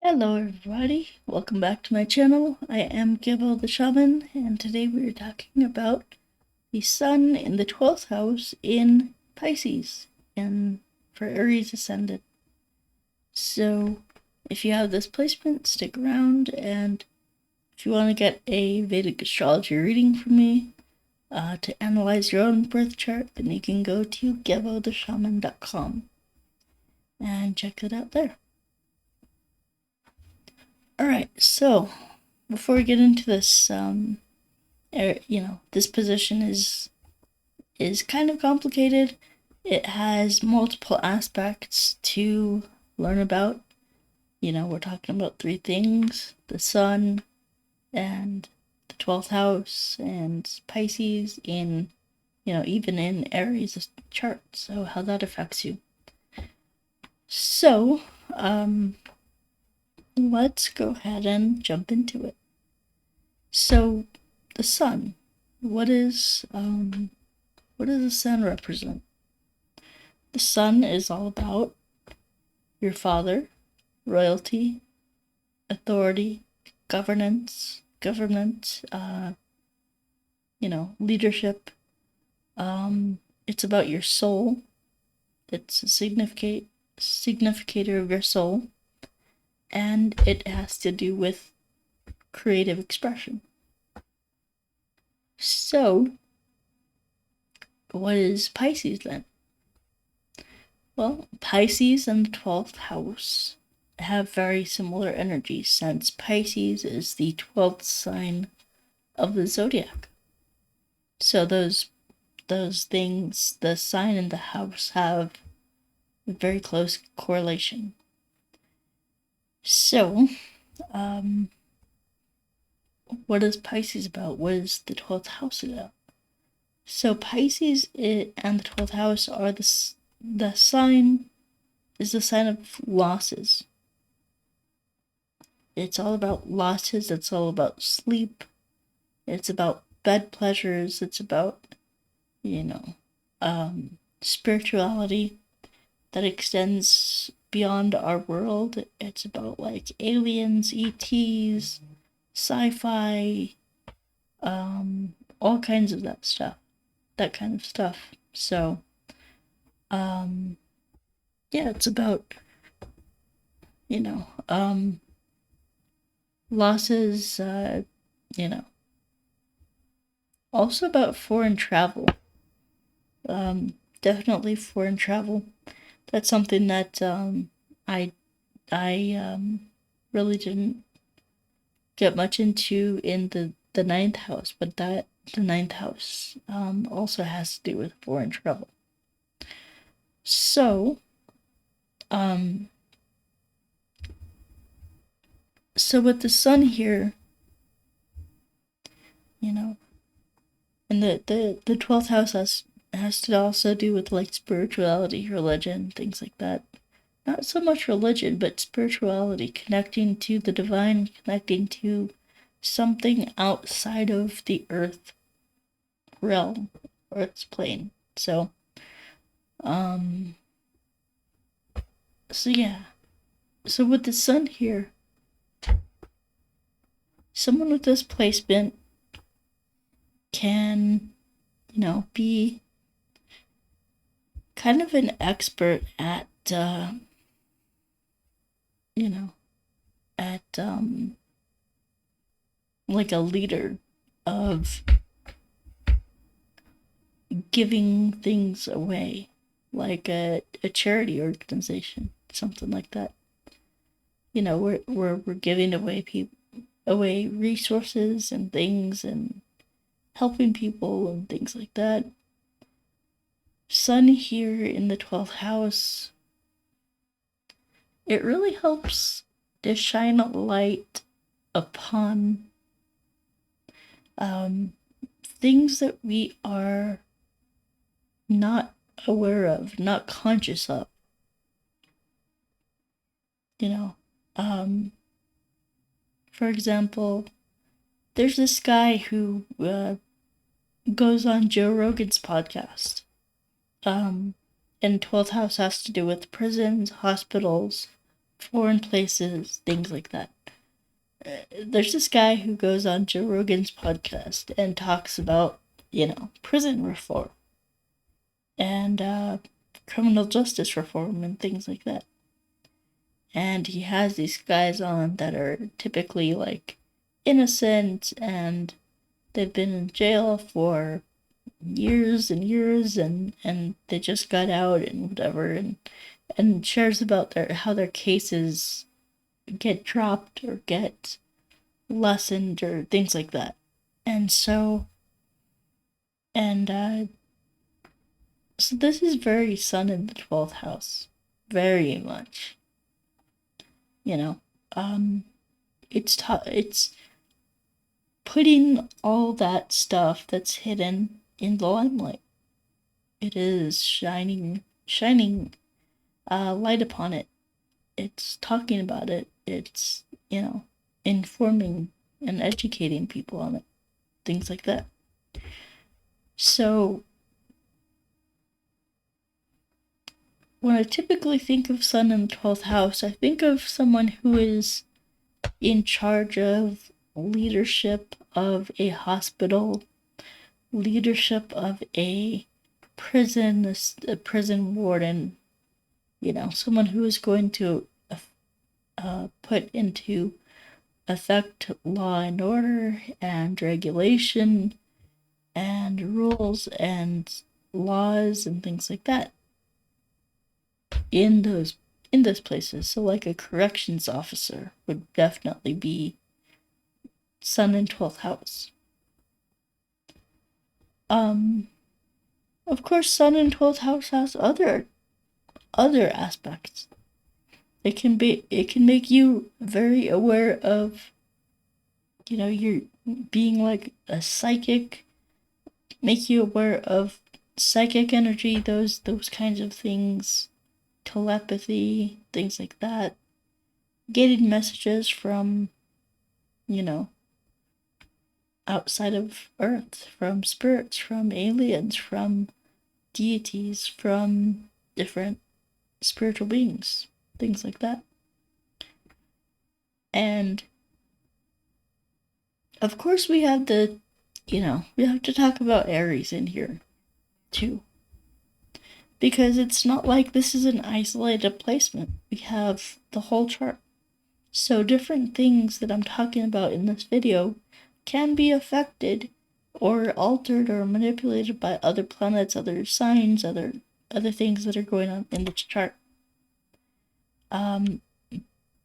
Hello everybody, welcome back to my channel. I am Gibbo the Shaman, and today we are talking about the Sun in the 12th house in Pisces, and for Aries Ascendant. So, if you have this placement, stick around, and if you want to get a Vedic Astrology reading from me, to analyze your own birth chart, then you can go to GibboTheShaman.com and check it out there. Alright, so before we get into this, this position is kind of complicated. It has multiple aspects to learn about. We're talking about three things: the Sun, and the 12th house, and Pisces in, even in Aries chart, so how that affects you. So, let's go ahead and jump into it. So, the Sun. What does the Sun represent? The Sun is all about your father, royalty, authority, governance, government, leadership. It's about your soul. It's a significator of your soul, and it has to do with creative expression. So, what is Pisces then? Well, Pisces and the 12th house have very similar energies, since Pisces is the 12th sign of the zodiac. So those things, the sign and the house, have a very close correlation. So, what is Pisces about? What is the 12th house about? So Pisces and the 12th house are the sign is the sign of losses. It's all about losses. It's all about sleep. It's about bed pleasures. It's about, spirituality that extends beyond our world. It's about like aliens, ETs, sci-fi, all kinds of that kind of stuff. So, it's about, losses, also about foreign travel. Definitely foreign travel. That's something that I really didn't get much into in the ninth house, but the ninth house also has to do with foreign travel. So, with the Sun here, and the 12th house has to also do with like spirituality, religion, things like that. Not so much religion, but spirituality, connecting to the divine, connecting to something outside of the earth realm, earth's plane. So, So with the Sun here, someone with this placement can, be kind of an expert at, like a leader of giving things away, like a charity organization, something like that. We're giving away resources and things, and helping people and things like that. Sun here in the 12th house, it really helps to shine a light upon things that we are not aware of, not conscious of. For example, there's this guy who goes on Joe Rogan's podcast. And 12th house has to do with prisons, hospitals, foreign places, things like that. There's this guy who goes on Joe Rogan's podcast and talks about, prison reform and criminal justice reform and things like that. And he has these guys on that are typically like innocent and they've been in jail for years and years and they just got out and whatever and shares about how their cases get dropped or get lessened or things like that. And so so this is very Sun in the 12th house, very much. It's putting all that stuff that's hidden in the limelight. It is shining light upon it. It's talking about it. It's, informing and educating people on it. Things like that. So, when I typically think of Sun in the 12th house, I think of someone who is in charge of leadership of a hospital, leadership of a prison, a prison warden, someone who is going to put into effect law and order and regulation and rules and laws and things like that in those places. So like a corrections officer would definitely be Sun in 12th house. Of course, Sun in 12th house has other aspects. It can make you very aware of, you're being like a psychic, make you aware of psychic energy, those kinds of things, telepathy, things like that, getting messages from, outside of Earth, from spirits, from aliens, from deities, from different spiritual beings, things like that. And of course we have we have to talk about Aries in here too, because it's not like this is an isolated placement. We have the whole chart. So different things that I'm talking about in this video can be affected or altered or manipulated by other planets, other signs, other things that are going on in this chart.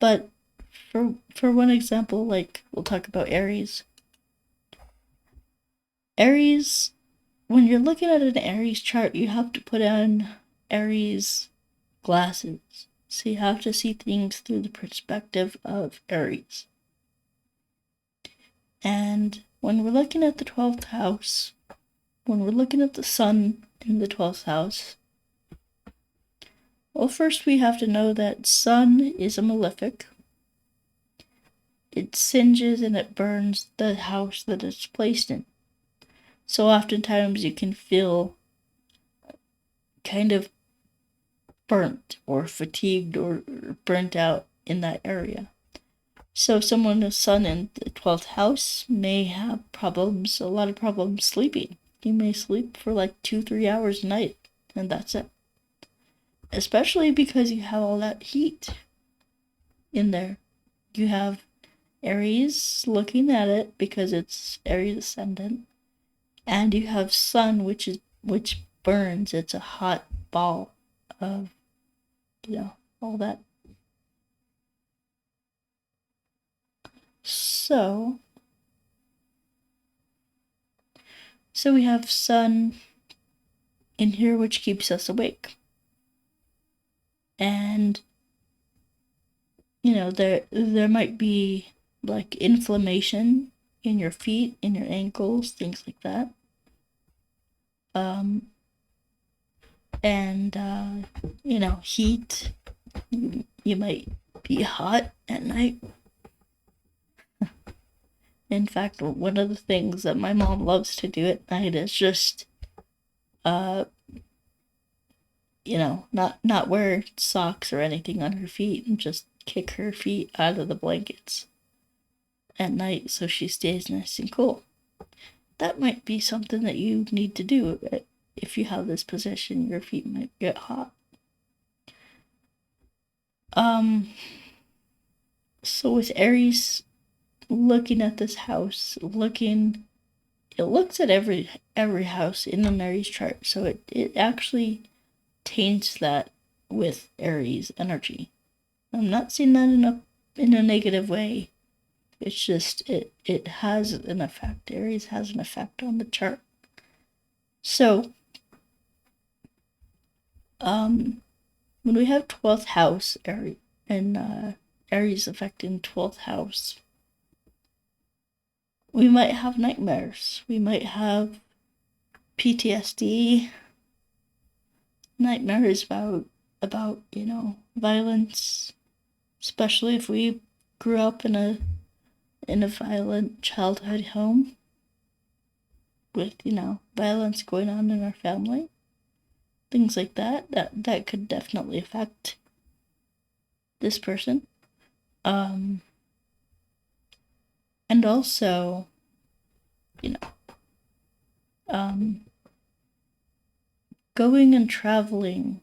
But for one example, like we'll talk about Aries. Aries, when you're looking at an Aries chart, you have to put on Aries glasses. So you have to see things through the perspective of Aries. And when we're looking at the 12th house, when we're looking at the Sun in the 12th house, well, first we have to know that Sun is a malefic. It singes and it burns the house that it's placed in. So oftentimes you can feel kind of burnt or fatigued or burnt out in that area. So someone with Sun in the 12th house may have a lot of problems sleeping. You may sleep for like 2-3 hours a night, and that's it. Especially because you have all that heat in there. You have Aries looking at it because it's Aries Ascendant, and you have Sun, which burns. It's a hot ball of, all that. So we have Sun in here, which keeps us awake. And, there might be like inflammation in your feet, in your ankles, things like that. Heat. You might be hot at night. In fact, one of the things that my mom loves to do at night is just, not wear socks or anything on her feet and just kick her feet out of the blankets at night so she stays nice and cool. That might be something that you need to do. If you have this position, your feet might get hot. So with Aries looking at this house, it looks at every house in an Aries chart, so it actually taints that with Aries energy. I'm not seeing that in a negative way. It's just it has an effect. Aries has an effect on the chart. So when we have 12th house Aries and Aries affecting 12th house, we might have nightmares. We might have PTSD, nightmares about violence, especially if we grew up in a violent childhood home with violence going on in our family. Things like that could definitely affect this person. And also, going and traveling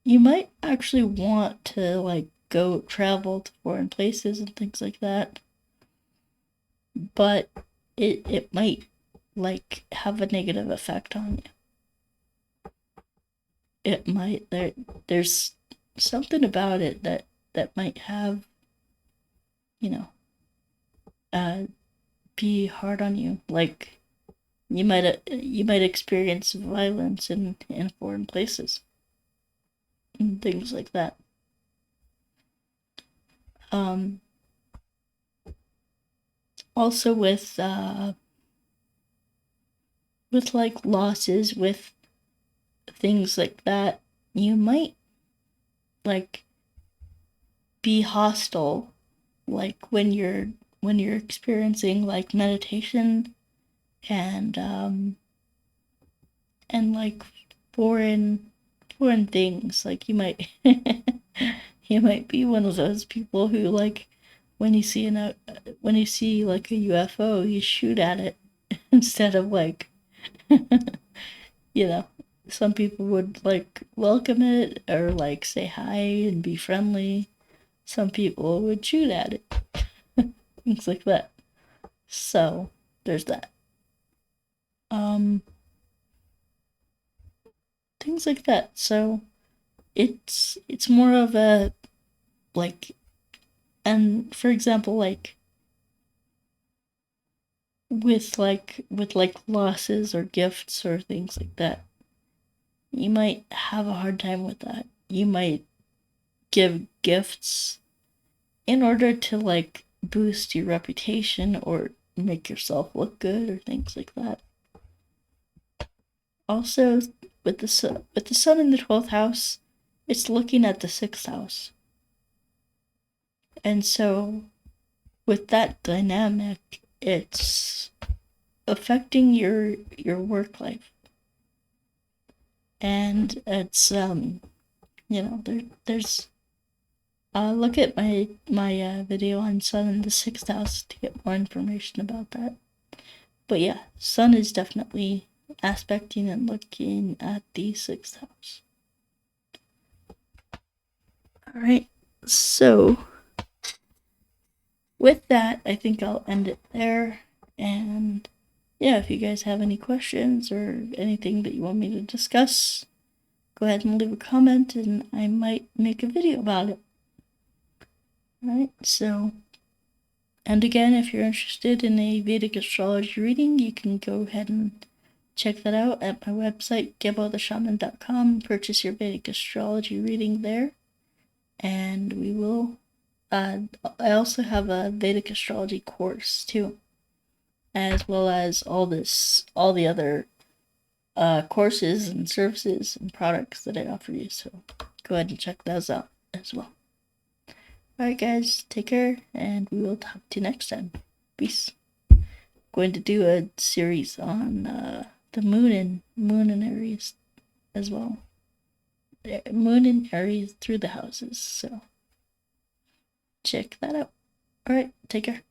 you might actually want to go travel to foreign places and things like that, but it might have a negative effect on you. It might there's something about it that might have be hard on you. You might experience violence in foreign places and things like that. Also with losses, with things like that, you might be hostile when you're experiencing meditation and foreign things. You might you might be one of those people who when you see a UFO, you shoot at it instead of some people would welcome it or say hi and be friendly. Some people would shoot at it. Things like that. So there's that. Things like that. So it's more of a and for example, with losses or gifts or things like that, you might have a hard time with that. You might give gifts in order to boost your reputation or make yourself look good or things like that. Also, with the sun in the 12th house, it's looking at the 6th house. And so with that dynamic, it's affecting your work life. And it's there's look at my video on sun in the 6th house to get more information about that. But yeah, sun is definitely aspecting and looking at the 6th house. Alright, so with that, I think I'll end it there. And yeah, if you guys have any questions or anything that you want me to discuss, go ahead and leave a comment and I might make a video about it. Alright, so, and again, if you're interested in a Vedic astrology reading, you can go ahead and check that out at my website, gebeltheshaman.com. Purchase your Vedic astrology reading there. And we will, I also have a Vedic astrology course too, as well as all the other courses and services and products that I offer you. So go ahead and check those out as well. Alright guys, take care, and we will talk to you next time. Peace. Going to do a series on the moon in Aries as well. moon in Aries through the houses. So check that out. All right, take care.